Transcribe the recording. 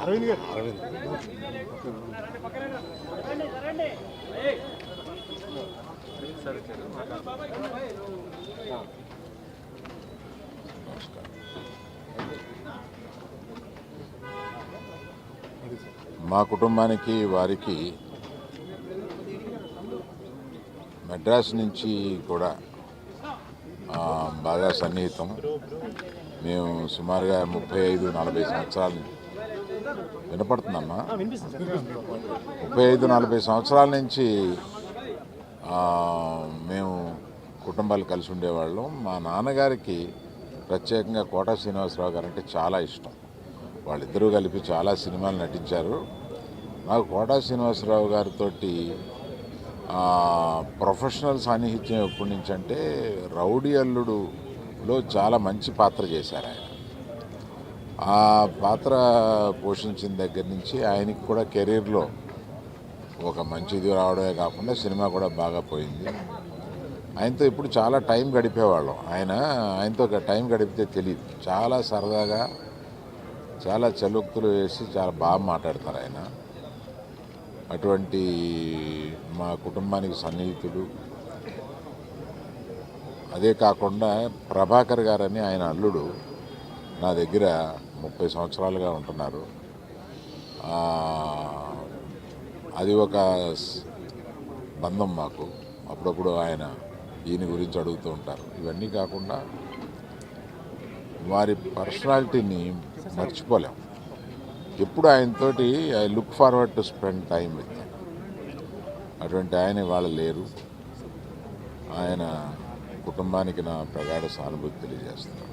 అరవింద్ గారు మా కుటుంబానికి వారికి మద్రాసు నుంచి కూడా బాగా సన్నిహితం. మేము సుమారుగా 35-40 సంవత్సరాలు వినపడుతుందమ్మా 35-40 సంవత్సరాల నుంచి మేము కుటుంబాలు కలిసి ఉండేవాళ్ళం. మా నాన్నగారికి ప్రత్యేకంగా కోట శ్రీనివాసరావు గారు అంటే చాలా ఇష్టం. వాళ్ళిద్దరూ కలిపి చాలా సినిమాలు నటించారు. నాకు కోట శ్రీనివాసరావు గారితో ప్రొఫెషనల్ సాన్నిహిత్యం ఎప్పటి నుంచి అంటే రౌడీ అల్లుడులో చాలా మంచి పాత్ర చేశారు ఆయన. ఆ పాత్ర పోషించిన దగ్గర నుంచి ఆయనకి కూడా కెరీర్లో ఒక మంచిది రావడమే కాకుండా సినిమా కూడా బాగా పోయింది. ఆయనతో ఇప్పుడు చాలా టైం గడిపేవాళ్ళం. ఆయనతో టైం గడిపితే తెలియదు. చాలా సరదాగా చాలా చలుక్తులు వేసి చాలా బాగా మాట్లాడతారు ఆయన. అటువంటి మా కుటుంబానికి సన్నిహితుడు. అదే కాకుండా ప్రభాకర్ గారని ఆయన అల్లుడు నా దగ్గర 30 సంవత్సరాలుగా ఉంటున్నారు. అది ఒక బంధం మాకు. అప్పుడప్పుడు ఈయన గురించి అడుగుతూ ఉంటారు. ఇవన్నీ కాకుండా వారి పర్సనాలిటీని మర్చిపోలేం. ఎప్పుడు ఆయనతోటి I look forward to spend time with. అటువంటి ఆయన ఇవాళ లేరు. ఆయన కుటుంబానికి నా ప్రగాఢ సానుభూతి తెలియజేస్తున్నాను.